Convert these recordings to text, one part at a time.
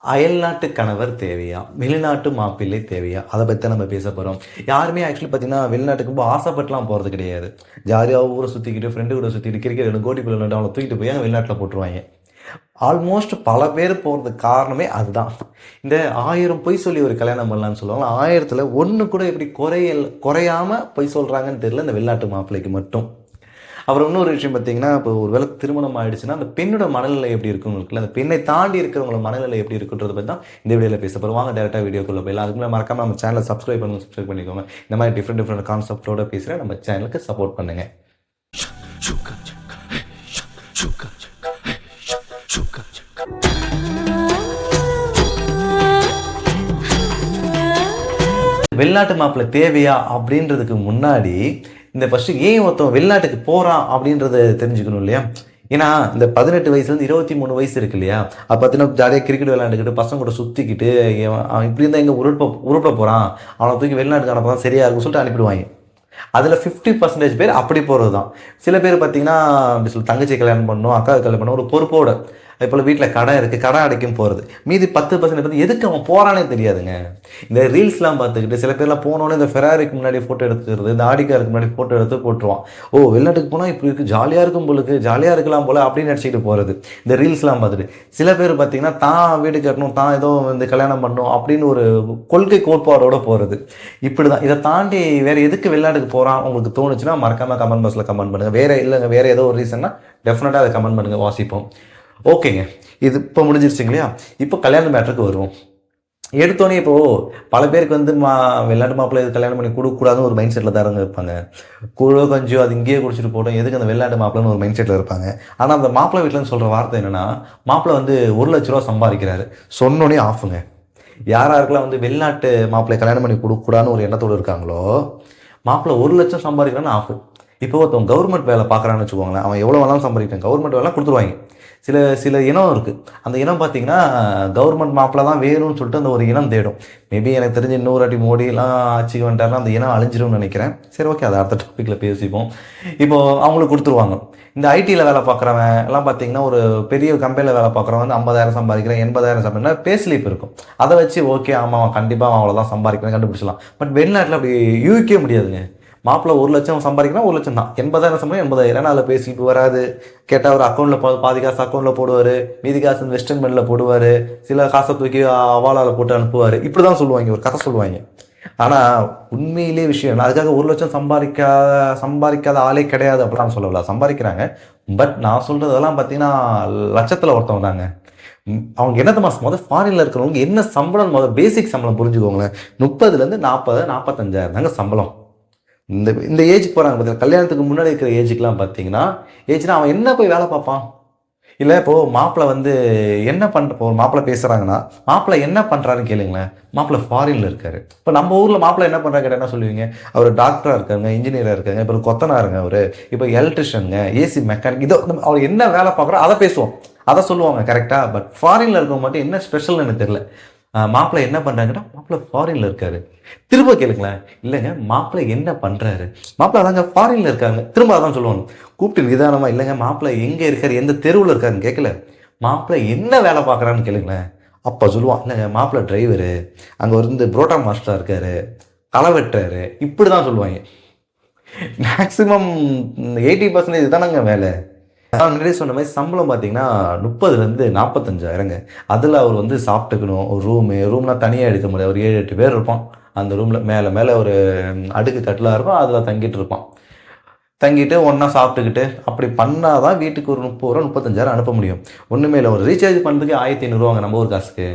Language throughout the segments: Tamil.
அயல்நாட்டு கணவர் தேவையா? வெளிநாட்டு மாப்பிள்ளை தேவையா? அத பத்தி தான் நம்ம பேச போறோம். யாருமே ஆக்சுவலி பார்த்தீங்கன்னா, வெளிநாட்டுக்கு ரொம்ப ஆசைப்பட்டுலாம் போறது கிடையாது. ஜாலியா ஊர சுத்திக்கிட்டு, ஃப்ரெண்டு கூட சுத்திட்டு, கிரிக்கெட் விளையாண்டு, கோட்டிக்குள்ள விளையாண்டு அவங்கள தூக்கிட்டு போய் அங்க வெளிநாட்டுல போட்டுருவாய்ங்க. ஆல்மோஸ்ட் பல பேர் போறதுக்கு காரணமே அதுதான். இந்த 1000 பொய் சொல்லி ஒரு கல்யாணம் பண்ணலான்னு சொல்லுவாங்க. 1000த்துல 1 கூட எப்படி குறையாம பொய் சொல்றாங்கன்னு தெரியல இந்த வெளிநாட்டு மாப்பிள்ளைக்கு மட்டும். அப்புறம் இன்னொரு விஷயம் பார்த்தீங்கன்னா, இப்போ ஒரு வேளை திருமணம் ஆயிடுச்சுன்னா, அந்த பெண்ணோட மனநிலை எப்படி இருக்கும் இருக்குல்ல, அந்த பெண்ணை தாண்டி இருக்கிறவங்களோட மனநிலை எப்படி இருக்குன்றத பத்தி தான் இந்த வீடியோல பேச போறோம். வாங்க டைரக்ட்டா வீடியோக்குள்ள போயிடலாம். அதுக்கு முன்னாடி மறக்காம நம்ம சேனலை சப்ஸ்கிரைப் பண்ணுங்க, சப்ஸ்கிரைப் பண்ணிக்கோங்க. இந்த மாதிரி டிஃபரெண்ட் கான்செப்ட்டோட பேசுற நம்ம சேனலுக்கு சப்போர்ட் பண்ணுங்க. வெளிநாட்டு மாப்பிள்ளை தேவையா அப்படின்றதுக்கு முன்னாடி இந்த ஃபர்ஸ்ட் ஏன் ஒருத்தன் வெளிநாட்டுக்கு போறான் அப்படின்றத தெரிஞ்சுக்கணும் இல்லையா? ஏன்னா இந்த 18 வயசுலேருந்து 23 வயசு இருக்கு இல்லையா? அப்போ பார்த்தீங்கன்னா ஜாலியாக கிரிக்கெட் விளையாண்டுக்கிட்டு பசங்க கூட சுற்றிக்கிட்டு அவன் இப்படி இருந்தால் எங்கே உருப்பட போகிறான், அவனை தூக்கி வெளிநாட்டுக்கு அனுப்ப தான் சரியா இருக்குன்னு சொல்லிட்டு அனுப்பிடுவாங்க. அதில் 50% பேர் அப்படி போகிறது தான். சில பேர் பார்த்தீங்கன்னா அப்படி சொல்லி தங்கச்சி கல்யாணம் பண்ணணும், அக்கா கல்யாணம் பண்ணணும், ஒரு பொறுப்போட இப்போ வீட்டில் கடை இருக்குது, கடை அடைக்கும் போகிறது. மீதி 10% வந்து எதுக்கு அவன் போகிறானே தெரியாதுங்க. இந்த ரீல்ஸ்லாம் பார்த்துக்கிட்டு சில பேர்லாம் போனோன்னே இந்த ஃபெராரிக்கு முன்னாடி ஃபோட்டோ எடுத்துக்கிறது, இந்த ஆடிக்காருக்கு முன்னாடி ஃபோட்டோ எடுத்து போட்டுருவான். ஓ, வெளிநாட்டுக்கு போனால் இப்படி இருக்குது, ஜாலியாக இருக்கும் போலுக்கு, ஜாலியாக இருக்கலாம் போல் அப்படின்னு நினச்சிக்கிட்டு போகிறது. இந்த ரீல்ஸ்லாம் பார்த்துட்டு சில பேர் பார்த்தீங்கன்னா தான் வீடு கட்டணும், தான் ஏதோ வந்து கல்யாணம் பண்ணணும் அப்படின்னு ஒரு கொள்கை கோட்பாடோடு போகிறது. இப்படி தான். இதை தாண்டி வேறு எதுக்கு வெளிநாட்டுக்கு போகிறான் உங்களுக்கு தோணுச்சுன்னா மறக்காமல் கமெண்ட் பாக்ஸில் கமெண்ட் பண்ணுங்கள். வேறு இல்லைங்க, வேறு ஏதோ ஒரு ரீசன்னா டெஃபினட்டாக அதை கமெண்ட் பண்ணுங்கள், வாசிப்போம். ஓகேங்க, இது இப்போ முடிஞ்சிருச்சுங்க இல்லையா? இப்போ கல்யாண மேட்டருக்கு வருவோம். எடுத்தோடனே இப்போது பல பேருக்கு வந்து வெளிநாட்டு மாப்பிள்ளை இது கல்யாணம் பண்ணி கொடுக்கக்கூடாதுன்னு ஒரு மைண்ட் செட்டில் தாரங்க இருப்பாங்க. கூழோ கஞ்சியோ அது இங்கேயே குடிச்சிட்டு போட்டோம், எதுக்கு அந்த வெளிநாட்டு மாப்பிள்ளைன்னு ஒரு மைண்ட் செட்டில் இருப்பாங்க. ஆனால் அந்த மாப்பிள்ளை வீட்டில்னு சொல்கிற வார்த்தை என்னென்னா, மாப்பிள்ளை வந்து 1,00,000 சம்பாதிக்கிறாரு சொன்னோன்னே ஆஃபுங்க. யாருக்கெல்லாம் வந்து வெளிநாட்டு மாப்பிள்ளை கல்யாணம் பண்ணி கொடுக்கக்கூடாதுன்னு ஒரு எண்ணத்தோடு இருக்காங்களோ, மாப்பிள்ளை 1,00,000 சம்பாதிக்கிறான்னு ஆஃபு. இப்போ ஒருத்தவங்க கவர்மெண்ட் வேலை பார்க்குறான்னு வச்சுக்கோங்களேன், அவன் எவ்வளோ வேணாலும் சம்பாதிக்கிறான், கவர்மெண்ட் வேலை கொடுத்துருவாங்க. சில இனம் இருக்குது. அந்த இனம் பார்த்தீங்கன்னா கவர்மெண்ட் மாப்பிள்ள தான் வேணும்னு சொல்லிட்டு அந்த ஒரு இனம் தேடும். மேபி எனக்கு தெரிஞ்சு இன்னொரு வாட்டி மோடிலாம் ஆட்சிக்கு வந்துட்டாருன்னா அந்த இனம் அழிஞ்சிரும்னு நினைக்கிறேன். சரி, ஓகே, அதை அடுத்த டாப்பிக்கில் பேசிப்போம். இப்போது அவங்களுக்கு கொடுத்துருவாங்க. இந்த ஐடியில் வேலை பார்க்குறவன் எல்லாம் பார்த்தீங்கன்னா ஒரு பெரிய கம்பெனியில் வேலை பார்க்குறவன் வந்து 50,000 சம்பாதிக்கிறேன், 80,000 சம்பாதிக்கிறேன், பே ஸ்லிப் இருக்கும். அதை வச்சு ஓகே, ஆமாம் கண்டிப்பாக அவன் அவ்வளோதான் சம்பாதிக்கிறேன் கண்டுபிடிச்சலாம். பட் வெளிநாட்டில் அப்படி யூகிக்கவே முடியாதுங்க. மாப்பிள்ளை 1,00,000 சம்பாதிக்கிறா 1,00,000 தான், 80,000 சம்பளம் 80,000. ஏன்னா அதில் பேசிட்டு வராது. கேட்டால் ஒரு அக்கௌண்ட்டில் பாதி காசு அக்கௌண்ட்டில் போடுவார், மீதி காசு வெஸ்டர்ன் மெல்லில் போடுவார், சில காசை தூக்கி அவாலால் போட்டு அனுப்புவார். இப்படி தான் சொல்லுவாங்க, ஒரு கதை சொல்லுவாங்க. ஆனால் உண்மையிலே விஷயம் அதுக்காக 1,00,000 சம்பாதிக்காத ஆளே கிடையாது அப்படிலாம் சொல்லல, சம்பாதிக்கிறாங்க. பட் நான் சொல்கிறதெல்லாம் பார்த்தீங்கன்னா லட்சத்தில் ஒருத்தவங்க தாங்க. அவங்க என்னது முதல் ஃபாரினில் இருக்கிறவங்க என்ன சம்பளம், பேசிக் சம்பளம் புரிஞ்சுக்கோங்களேன். 30,000 40,000 45,000 தாங்க சம்பளம். இந்த ஏஜுக்கு போகிறாங்க பார்த்தீங்கன்னா, கல்யாணத்துக்கு முன்னாடி இருக்கிற ஏஜுக்கெலாம் பார்த்தீங்கன்னா, ஏஜ்னா அவன் என்ன போய் வேலை பார்ப்பான்? இல்லை இப்போது மாப்பிள்ளை வந்து என்ன இப்போ ஒரு மாப்பிள்ளை பேசுகிறாங்கன்னா, மாப்பிள்ளை என்ன பண்ணுறாருன்னு கேளுங்களேன். மாப்பிள்ளை ஃபாரினில் இருக்கார். இப்போ நம்ம ஊரில் மாப்பிள்ளை என்ன பண்ணுறாங்க கேட்டால் என்ன சொல்லுவீங்க? அவர் டாக்டராக இருக்காருங்க, இன்ஜினியராக இருக்காங்க, இப்போ கொத்தனாருங்க, அவர் இப்போ எலக்ட்ரிஷியனுங்க, ஏசி மெக்கானிக், இதோ அவர் என்ன வேலை பார்க்குறோம் அதை பேசுவோம், அதை சொல்லுவாங்க கரெக்டாக. பட் ஃபாரினில் இருக்கவங்க மட்டும் என்ன ஸ்பெஷல்னு எனக்கு தெரியல. மாப்பிள்ளை என்ன பண்ணுறாங்கன்னா, மாப்பிள்ளை ஃபாரினில் இருக்காரு. திரும்ப கேளுங்களேன், இல்லைங்க மாப்பிள்ளை என்ன பண்ணுறாரு, மாப்பிள்ளை அதாங்க ஃபாரினில் இருக்காங்க. திரும்ப அதான் சொல்லுவாங்க. கூப்பிட்டு நிதானமாக, இல்லைங்க மாப்பிள்ளை எங்கே இருக்காரு, எந்த தெருவில் இருக்காருன்னு கேட்கல, மாப்பிள்ளை என்ன வேலை பார்க்குறான்னு கேளுங்களேன். அப்போ சொல்லுவான், இல்லைங்க மாப்பிள்ளை டிரைவரு, அங்கே வந்து புரோட்டா மாஸ்டராக இருக்காரு, களை வெட்டுறாரு, இப்படி தான் சொல்லுவாங்க. மேக்ஸிமம் 80% இதுதானங்க வேலை. நான் முன்னாடி சொன்ன மாதிரி சம்பளம் பார்த்தீங்கன்னா 30,000 45,000ங்க. அதில் அவர் வந்து சாப்பிட்டுக்கணும். ஒரு ரூம்னா தனியாக எடுக்க முடியாது. ஒரு 7-8 பேர் இருப்பான் அந்த ரூமில். மேலே ஒரு அடுக்கு கட்டிலாக இருக்கும், அதில் தங்கிட்டு இருப்பான். தங்கிட்டு ஒன்றா சாப்பிட்டுக்கிட்டு அப்படி பண்ணால் தான் வீட்டுக்கு ஒரு 30,000 35,000 அனுப்ப முடியும். ஒன்றுமே இல்லை, ஒரு ரீசார்ஜ் பண்ணுறதுக்கு 1,500 நம்ம ஒரு காசுக்கு.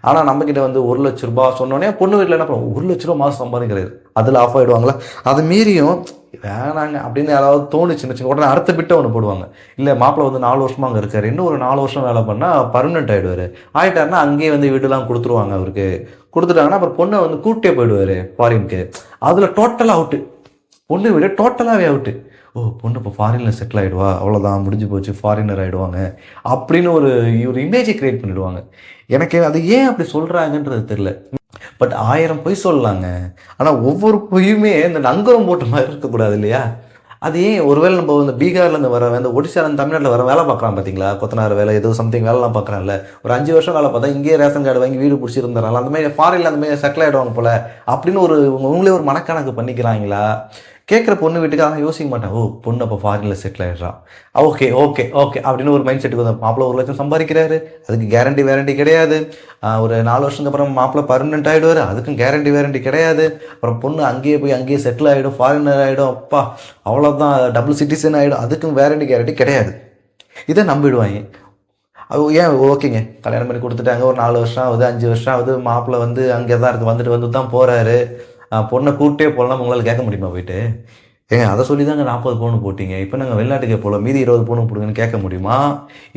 ஆனால் நம்மக்கிட்ட வந்து 1,00,000 சொன்னோடனே பொண்ணு வீட்டில் என்ன பண்ணுவோம், 1,00,000 மாதம் சம்பாதிக்கிறது, அதில் ஆஃப் ஆகிடுவாங்களா? அது மீறியும் வேணாங்க அப்படின்னு யாராவது தோணுச்சுன்னு உடனே அடுத்த பிட்டை ஒன்று போடுவாங்க. இல்லை மாப்பிள்ளை வந்து 4 வருஷமாக அங்கே இருக்காரு, இன்னும் ஒரு 4 வருஷம் வேலை பண்ணால் பர்மனெண்ட் ஆகிட்டாருன்னா அங்கேயே வந்து வீடுலாம் கொடுத்துருவாங்க. அவருக்கு கொடுத்துட்டாங்கன்னா அப்புறம் பொண்ணை வந்து கூப்பிட்டே போயிடுவார் ஃபாரினுக்கு. அதில் டோட்டலாக அவுட்டு, பொண்ணு வீடு டோட்டலாகவே அவுட்டு. ஓ, பொண்ணு இப்போ ஃபாரினில் செட்டில் ஆகிடுவா, அவ்வளோதான் முடிஞ்சு போச்சு, ஃபாரினர் ஆகிடுவாங்க அப்படின்னு ஒரு இமேஜை க்ரியேட் பண்ணிவிடுவாங்க. எனக்கு அது ஏன் அப்படி சொல்கிறாங்கன்றது தெரில. பட் 1000 பொய் சொல்லலாங்க, ஆனால் ஒவ்வொரு பொய்யுமே இந்த நங்கரம் போட்ட மாதிரி இருக்கக்கூடாது இல்லையா? அது ஏன் ஒருவேளை நம்ம இந்த பீகார்லேருந்து வர இந்த ஒடிசாலேருந்து தமிழ்நாட்டில் வர வேலை பார்க்குறான் பார்த்தீங்களா, கொத்தனார் வேலை ஏதோ சம்திங் வேலைலாம் பார்க்குறான்ல, ஒரு 5 வருஷம் வேலை பார்த்தா இங்கேயே ரேஷன் கார்டு வாங்கி வீடு பிடிச்சிருந்துறாங்களா, அந்த மாதிரி ஃபாரின்ல அந்த மாதிரி செட்டில் ஆகிடுவாங்க போல அப்படின்னு உங்களே ஒரு மனக்கணக்கு பண்ணிக்கிறாங்களா. கேட்குற பொண்ணு வீட்டுக்கு யோசிக்க மாட்டேன், ஓ பொண்ணு அப்போ ஃபாரினில் செட்டில் ஆகிடுறான், ஓகே ஓகே ஓகே அப்படின்னு ஒரு மைண்ட் செட்டுக்கு வந்து மாப்பிள்ளை 1 லட்சம் சம்பாதிக்கிறாரு, அதுக்கு கேரண்டி கிடையாது. ஒரு 4 வருஷத்துக்கு அப்புறம் மாப்பிள்ளை பர்மனெண்ட் ஆகிடுவார், அதுக்கும் கேரண்டி கிடையாது. அப்புறம் பொண்ணு அங்கேயே செட்டில் ஆகிடும், ஃபாரினர் ஆகிடும், அப்பா அவ்வளோதான் டபுள் சிட்டிசன் ஆகிடும், அதுக்கும் கேரண்டி கிடையாது. இதை நம்பிடுவாங்க. அது ஏன் ஓகேங்க கல்யாணம் பண்ணி கொடுத்துட்டாங்க, ஒரு 4 வருஷம் ஆகுது 5 வருஷம் ஆகுது, மாப்பிள்ளை வந்து அங்கே தான் இருக்குது, வந்து தான் போகிறாரு, பொண்ணை கூப்பிட்டே போகலாம் உங்களால் கேட்க முடியுமா போயிட்டு? ஏங்க அதை சொல்லி தாங்க 40 பவுன் போட்டிங்க, இப்போ நாங்கள் வெளிநாட்டுக்கே போகலாம் மீதி 20 பவுன் போடுங்கன்னு கேட்க முடியுமா?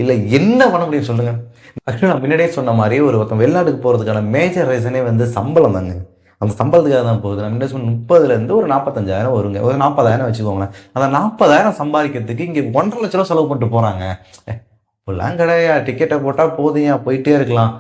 இல்லை என்ன பண்ண முடியும் சொல்லுங்கள்? ஆக்சுவலி நான் முன்னாடியே சொன்ன மாதிரி ஒருத்தன் வெளிநாட்டுக்கு போகிறதுக்கான மேஜர் ரீசனே வந்து சம்பளம் தாங்க. அந்த சம்பளத்துக்காக தான் போகுது. நம்ம என்ன சொன்ன 30,000 ஒரு 45,000 வருங்க, ஒரு 40,000 வச்சுக்கோங்களேன். அந்த 40,000 சம்பாதிக்கிறதுக்கு இங்கே 1,50,000 லட்ச ரூபா செலவு பண்ணிட்டு போகிறாங்க. இப்போல்லாம் கிடையாது, டிக்கெட்டை போட்டால் போதும் போயிட்டே இருக்கலாம்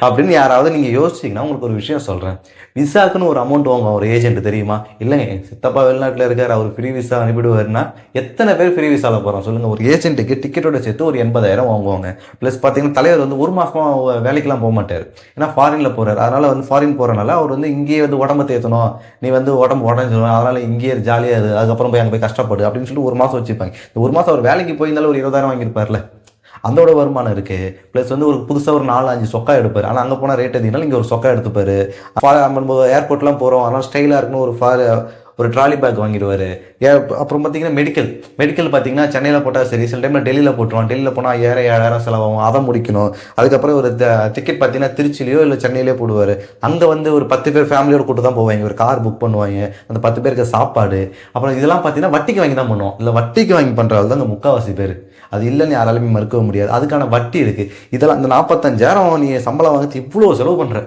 அப்படின்னு யாராவது நீங்கள் யோசிச்சிங்கன்னா உங்களுக்கு ஒரு விஷயம் சொல்கிறேன். விசாக்குன்னு ஒரு அமௌண்ட் வாங்குவோம் ஒரு ஏஜென்ட் தெரியுமா? இல்லைங்க சித்தப்பா வெளிநாட்டில் இருக்கார், அவர் ஃப்ரீ விசா அனுப்பிடுவார்னா எத்தனை பேர் ஃப்ரீ விசாவில் போகிறோம் சொல்லுங்கள்? ஒரு ஏஜென்ட்டுக்கு டிக்கெட்டோட சேர்த்து ஒரு 80,000 வாங்குவாங்க. ப்ளஸ் பார்த்தீங்கன்னா தலைவர் வந்து 1 மாதமாக வேலைக்கெலாம் போக மாட்டார், ஏன்னா ஃபாரினில் போகிறார். அதனால் வந்து ஃபாரின் போகிறனால அவர் வந்து இங்கேயே வந்து உடம்பு தேற்றணும், நீ வந்து உடம்பு உடஞ்சிடும், அதனால் இங்கேயே ஜாலியாக அதுக்கப்புறம் போய் அங்கே போய் கஷ்டப்படு அப்படின்னு சொல்லிட்டு 1 மாதம் வச்சுப்பாங்க. இந்த 1 மாதம் அவர் வேலைக்கு போயிருந்தாலும் ஒரு 20,000 வாங்கியிருப்பார்ல, அதோட வருமானம் இருக்குது. ப்ளஸ் வந்து ஒரு புதுசாக ஒரு 4-5 சொக்கா எடுப்பார். ஆனால் அங்கே போனால் ரேட் அதிகனால இங்கே ஒரு சொக்கா எடுத்துப்பார். நம்ம ஏர்போர்ட்லாம் போகிறோம், அதனால் ஸ்டைலாக இருக்குன்னு ஒரு ட்ராலி பேக் வாங்கிடுவார். அப்புறம் பார்த்தீங்கன்னா மெடிக்கல் பார்த்தீங்கன்னா சென்னையில் போட்டால் சரி, சில டைமில் டெல்லியில் போட்டுருவான். டெல்லியில் போனால் 5,000-7,000 செலவாகும், அதை முடிக்கணும். அதுக்கப்புறம் ஒரு டிக்கெட் பார்த்தீங்கன்னா திருச்சிலையோ இல்லை சென்னையிலே போடுவார். அங்கே வந்து ஒரு 10 பேர் ஃபேமிலியோடு கூட்டு தான் போவாங்க, ஒரு கார் புக் பண்ணுவாங்க, அந்த 10 பேருக்கு சாப்பாடு. அப்புறம் இதெல்லாம் பார்த்தீங்கன்னா வட்டிக்கு வாங்கி தான் பண்ணுவோம். இல்லை வட்டிக்கு வாங்கி பண்ணுறாள் தான் இங்கே முக்கால்வாசி பேர். அது இல்லைன்னு யாராலுமே மறுக்க முடியாது, அதுக்கான வட்டி இருக்குது. இதெல்லாம் இந்த 45,000 நீ சம்பளம் வாங்கிட்டு இவ்வளோ செலவு பண்ணுற,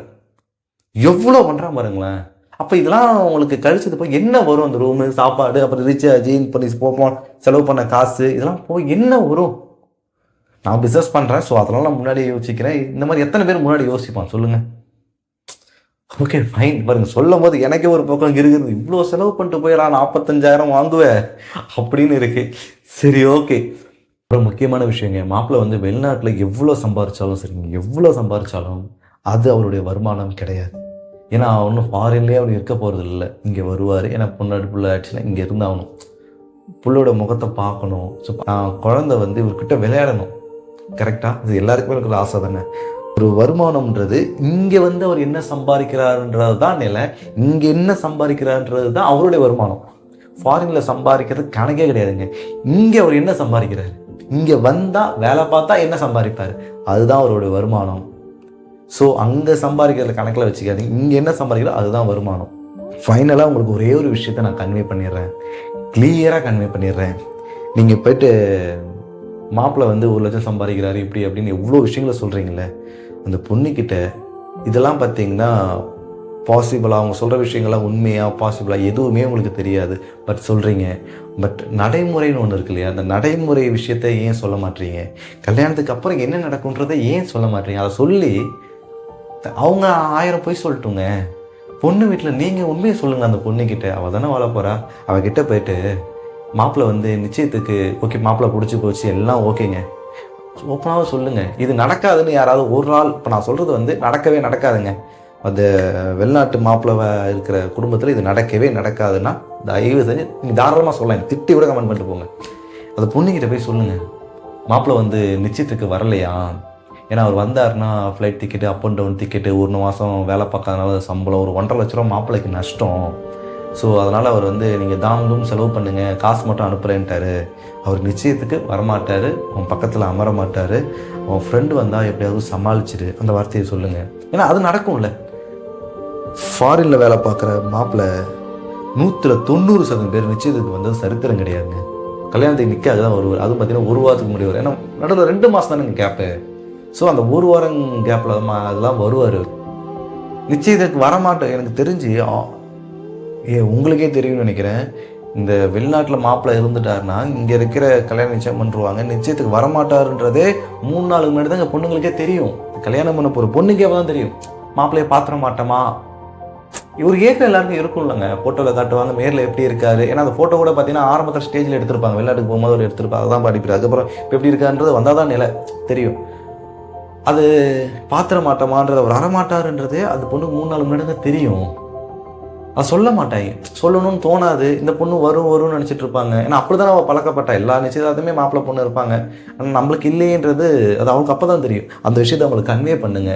எவ்வளோ பண்ணுறான் பாருங்களேன். அப்போ இதெல்லாம் உங்களுக்கு கழிச்சது போய் என்ன வரும்? அந்த ரூமு, சாப்பாடு, அப்புறம் ரீசார்ஜ் பண்ணி போப்போம், செலவு பண்ண காசு, இதெல்லாம் போய் என்ன வரும்? நான் பிஸ்னஸ் பண்ணுறேன், ஸோ அதெல்லாம் நான் முன்னாடி யோசிக்கிறேன். இந்த மாதிரி எத்தனை பேர் முன்னாடி யோசிப்பான் சொல்லுங்கள்? ஓகே ஃபைன் பாருங்க, சொல்லும் போது எனக்கே ஒரு பக்கம் இருக்குது, இவ்வளோ செலவு பண்ணிட்டு போயிடா 45,000 வாங்குவேன் அப்படின்னு இருக்கு. சரி ஓகே. அப்புறம் முக்கியமான விஷயங்க, மாப்பிள்ளை வந்து வெளிநாட்டில் எவ்வளோ சம்பாதிச்சாலும் சரிங்க, எவ்வளோ சம்பாதிச்சாலும் அது அவருடைய வருமானம் கிடையாது. ஏன்னா ஒன்றும் ஃபாரின்லேயே அவர் இருக்க போகிறது இல்லை, இங்கே வருவார். ஏன்னா பொண்ணாடி புள்ள ஆச்சுன்னா இங்கே இருந்தாகணும், புள்ளோட முகத்தை பார்க்கணும். ஸோ குழந்தை வந்து இவர்கிட்ட விளையாடணும். கரெக்டாக இது எல்லாருக்குமே இருக்கிற ஆசை தானே. ஒரு வருமானம்ன்றது இங்கே வந்து அவர் என்ன சம்பாதிக்கிறாருன்றது தான் நிலை, இங்கே என்ன சம்பாதிக்கிறாருன்றது தான் அவருடைய வருமானம். ஃபாரினில் சம்பாதிக்கிறது கணக்கே கிடையாதுங்க. இங்கே அவர் என்ன சம்பாதிக்கிறாரு, இங்கே வந்தால் வேலை பார்த்தா என்ன சம்பாதிப்பார், அதுதான் அவருடைய வருமானம். ஸோ அங்கே சம்பாதிக்கிறத கணக்கில் வச்சுக்காதீங்க, இங்கே என்ன சம்பாதிக்கிறோம் அதுதான் வருமானம். ஃபைனலாக உங்களுக்கு ஒரே ஒரு விஷயத்த நான் கன்வே பண்ணிடுறேன், கிளியராக கன்வே பண்ணிடுறேன். நீங்கள் போய்ட்டு மாப்பிள்ளை வந்து 1 லட்சம் சம்பாதிக்கிறாரு இப்படி அப்படின்னு எவ்வளோ விஷயங்களை சொல்கிறீங்களே, அந்த பொண்ணுக்கிட்ட இதெல்லாம் பார்த்தீங்கன்னா பாசிபிளாக அவங்க சொல்கிற விஷயங்கள்லாம் உண்மையாக பாசிபிளாக எதுவுமே உங்களுக்கு தெரியாது. பட் சொல்கிறீங்க. பட் நடைமுறைன்னு ஒன்று இருக்கு இல்லையா, அந்த நடைமுறை விஷயத்த ஏன் சொல்ல மாட்டீங்க? கல்யாணத்துக்கு அப்புறம் என்ன நடக்குன்றதை ஏன் சொல்ல மாட்டீங்க? அதை சொல்லி அவங்க 1000 போய் சொல்லட்டுங்க. பொண்ணு வீட்டில் நீங்கள் உண்மையை சொல்லுங்கள் அந்த பொண்ணுக்கிட்ட. அவள் தானே வாழ போகிறா, அவகிட்ட போயிட்டு மாப்பிள்ளை வந்து நிச்சயத்துக்கு ஓகே, மாப்பிள்ளை பிடிச்சி போச்சு எல்லாம் ஓகேங்க, ஓப்பனாக சொல்லுங்கள். இது நடக்காதுன்னு யாராவது ஒரு நாள், இப்போ நான் சொல்கிறது வந்து நடக்கவே நடக்காதுங்க. அந்த வெளிநாட்டு மாப்பிள்ளை இருக்கிற குடும்பத்தில் இது நடக்கவே நடக்காதுன்னா தயவு செஞ்சு நீங்கள் தாராளமாக சொல்லலாம், திட்டி கூட கமெண்ட் பண்ணிட்டு போங்க. அந்த பொண்ணுக்கிட்ட போய் சொல்லுங்கள், மாப்பிள்ளை வந்து நிச்சயத்துக்கு வரலையா, ஏன்னா அவர் வந்தார்னா flight ticket, up and down ticket, 1 மாதம் வேலை பார்க்காதனால சம்பளம் ஒரு 1,50,000 லட்ச ரூபா மாப்பிள்ளைக்கு நஷ்டம். ஸோ அதனால் அவர் வந்து நீங்கள் தாமதும் செலவு பண்ணுங்கள், காசு மட்டும் அனுப்புகிறேன்ட்டார். அவர் நிச்சயத்துக்கு வரமாட்டார், அவன் பக்கத்தில் அமர மாட்டார், அவன் ஃப்ரெண்டு வந்தால் எப்படியாவது சமாளிச்சிடு, அந்த வார்த்தையை சொல்லுங்கள். ஏன்னா அது நடக்கும்ல. ஃபாரினில் வேலை பார்க்குற மாப்பிள்ளை 190% பேர் நிச்சயத்துக்கு வந்தது சரித்திரம் கிடையாதுங்க. கல்யாணத்துக்கு நிற்க அதுதான் வருவார். அதுவும் பார்த்தீங்கன்னா 1 வாரத்துக்கு முடிவார். ஏன்னா நடுவில் 2 மாதம் தானேங்க கேப்பு. ஸோ அந்த 1 வாரம் கேப்பில் அதெல்லாம் வருவார். நிச்சயத்துக்கு வரமாட்டேன். எனக்கு தெரிஞ்சு உங்களுக்கே தெரியும்னு நினைக்கிறேன், இந்த வெளிநாட்டில் மாப்பிள்ளை இருந்துட்டாருன்னா இங்கே இருக்கிற கல்யாணம் நிச்சயம் பண்ணுருவாங்க. நிச்சயத்துக்கு வரமாட்டாருன்றதே 3 நாளுக்கு முன்னாடி தான் எங்கள் பொண்ணுங்களுக்கே தெரியும். கல்யாணம் பண்ண போகிற பொண்ணுக்கே தான் தெரியும், மாப்பிள்ளையை பாத்திர மாட்டோமா ஒரு ஏக்கம் எல்லாருக்கும் இருக்கும் இல்லைங்க. ஃபோட்டோவில் காட்டுவாங்க, நேரில் எப்படி இருக்காரு. ஏன்னா அந்த ஃபோட்டோ கூட பார்த்தீங்கன்னா ஆரம்பத்தில் ஸ்டேஜில் எடுத்திருப்பாங்க, வெளிநாட்டுக்கு போகும்போது ஒரு எடுத்திருப்பாங்க, அதுதான் படிப்பார். அதுக்கப்புறம் இப்போ எப்படி இருக்கான்றது வந்தால் தான் நிலை தெரியும். அது பாத்திர மாட்டோமான்றது அவர் வரமாட்டாருன்றதே அது பொண்ணுக்கு 3-4 மணி நேரம் தெரியும். அது சொல்ல மாட்டாங்க, சொல்லணும்னு தோணாது. இந்த பொண்ணு வரும்னு நினச்சிட்டு இருப்பாங்க. ஏன்னா அப்படி தான் அவள் பழக்கப்பட்டா. எல்லா நிச்சயதார்த்தமே மாப்பிள்ளை பொண்ணு இருப்பாங்க. ஆனால் நம்மளுக்கு இல்லையன்றது அது அவங்களுக்கு அப்போ தான் தெரியும். அந்த விஷயத்தை அவங்களுக்கு கன்வே பண்ணுங்க.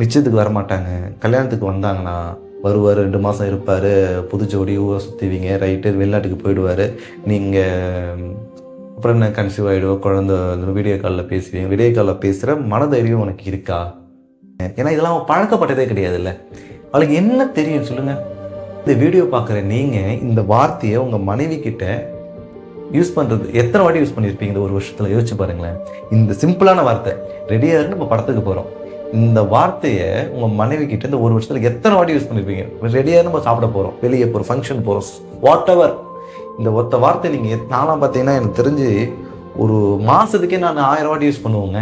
நிச்சயத்துக்கு வரமாட்டாங்க, கல்யாணத்துக்கு வந்தாங்கன்னா வருவார், 2 மாதம் இருப்பார், புது ஜோடி ஊரை சுற்றுவீங்க, ரைட்டு வெளிநாட்டுக்கு போயிடுவார். நீங்கள் அப்புறம் என்ன கன்சீவ் ஆகிடுவோம், குழந்தை வீடியோ காலில் பேசுவீங்க. வீடியோ காலில் பேசுகிற மனதைரியம் உனக்கு இருக்கா? ஏன்னா இதெல்லாம் அவன் பழக்கப்பட்டதே கிடையாதுல்ல. அவளுக்கு என்ன தெரியும் சொல்லுங்கள்? இந்த வீடியோ பார்க்குற நீங்கள் இந்த வார்த்தையை உங்கள் மனைவி கிட்ட யூஸ் பண்ணுறது எத்தனை வாட்டி யூஸ் பண்ணியிருப்பீங்க இந்த ஒரு வருஷத்தில்? யோசிச்சு பாருங்களேன். இந்த சிம்பிளான வார்த்தை, ரெடியாகன்னு நம்ம படத்துக்கு போகிறோம், இந்த வார்த்தையை உங்கள் மனைவி கிட்ட இந்த ஒரு வருஷத்தில் எத்தனை வாட்டி யூஸ் பண்ணியிருப்பீங்க? ரெடியாக நம்ம சாப்பிட போகிறோம், வெளியே போகிறோம், ஃபங்க்ஷன் போகிறோம், வாட் எவர். இந்த ஒத்த வார்த்தை நீங்கள் நான்லாம் பார்த்தீங்கன்னா எனக்கு தெரிஞ்சு ஒரு மாதத்துக்கே நான் 1000 வாட்டி யூஸ் பண்ணுவோங்க.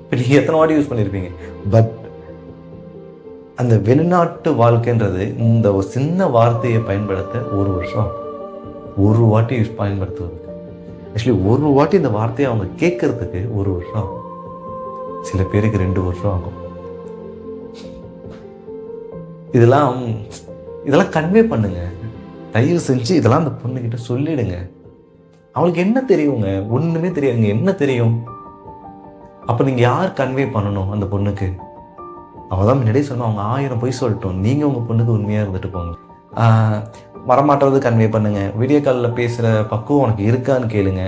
இப்போ நீங்கள் எத்தனை வாட்டி யூஸ் பண்ணியிருப்பீங்க? பட் அந்த வெளிநாட்டு வாழ்க்கைன்றது இந்த ஒரு சின்ன வார்த்தையை பயன்படுத்த ஒரு வருஷம், ஒரு வாட்டி பயன்படுத்துவது. ஆக்சுவலி ஒரு வாட்டி இந்த வார்த்தையை அவங்க கேட்கறதுக்கு ஒரு வருஷம் ஆகும், சில பேருக்கு 2 வருஷம் ஆகும். இதெல்லாம் கன்வே பண்ணுங்க, தயவு செஞ்சு இதெல்லாம் அந்த பொண்ணுக்கிட்ட சொல்லிடுங்க. அவளுக்கு என்ன தெரியுங்க? ஒன்றுமே தெரியாதுங்க. என்ன தெரியும்? அப்போ நீங்கள் யார் கன்வே பண்ணணும் அந்த பொண்ணுக்கு? அவள் தான் முன்னாடியே சொன்னால் அவங்க 1000 பொய் சொல்லட்டும், நீங்கள் உங்கள் பொண்ணுக்கு உண்மையாக இருந்துட்டு போங்க. வரமாட்டது கன்வே பண்ணுங்க. வீடியோ காலில் பேசுகிற பக்குவம் உனக்கு இருக்கான்னு கேளுங்க.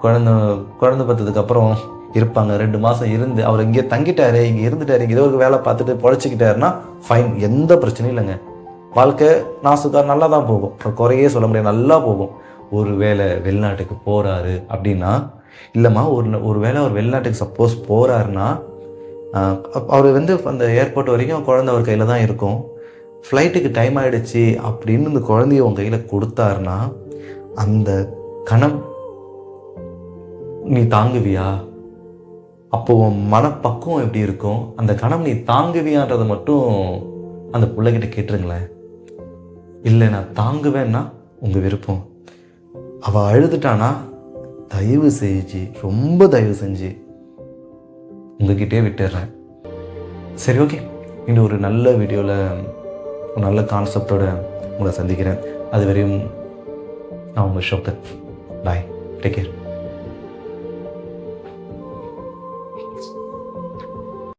குழந்தை பார்த்ததுக்கப்புறம் இருப்பாங்க, 2 மாதம் இருந்து அவர் இங்கே தங்கிட்டாரு, இங்கே இருந்துட்டாரு, இங்கே ஏதோ ஒரு வேலை பார்த்துட்டு பொழைச்சிக்கிட்டாருன்னா ஃபைன், எந்த பிரச்சனையும் இல்லைங்க. வாழ்க்கை நாசுக்கார் நல்லா தான் போகும், குறையே சொல்ல முடியாது, நல்லா போகும். ஒரு வேளை வெளிநாட்டுக்கு போகிறாரு அப்படின்னா, இல்லைம்மா ஒரு வேளை அவர் வெளிநாட்டுக்கு சப்போஸ் போகிறாருன்னா அவர் அந்த ஏர்போர்ட் வரைக்கும் குழந்தை அவர் கையில் தான் இருக்கும். ஃப்ளைட்டுக்கு டைம் ஆகிடுச்சு அப்படின்னு இந்த குழந்தைய உங்கள் கையில் கொடுத்தாருன்னா அந்த கணம் நீ தாங்குவியா? அப்போ உன் மனப்பக்குவம் எப்படி இருக்கும்? அந்த கணம் நீ தாங்குவியான்றதை மட்டும் அந்த பிள்ளைகிட்ட கேட்டுருங்களேன். இல்லை நான் தாங்குவேன்னா உங்கள் விருப்பம். அவள் அழுதுட்டானா தயவு செஞ்சு, ரொம்ப தயவு செஞ்சு உங்ககிட்டே விட்டுடுறேன். சரி, ஓகே. இன்னும் ஒரு நல்ல வீடியோவில் ஒரு நல்ல கான்செப்டோடு உங்களை சந்திக்கிறேன். அது வரையும் நான் உங்கள் ஷோக்கத். பாய், டேக் கேர்.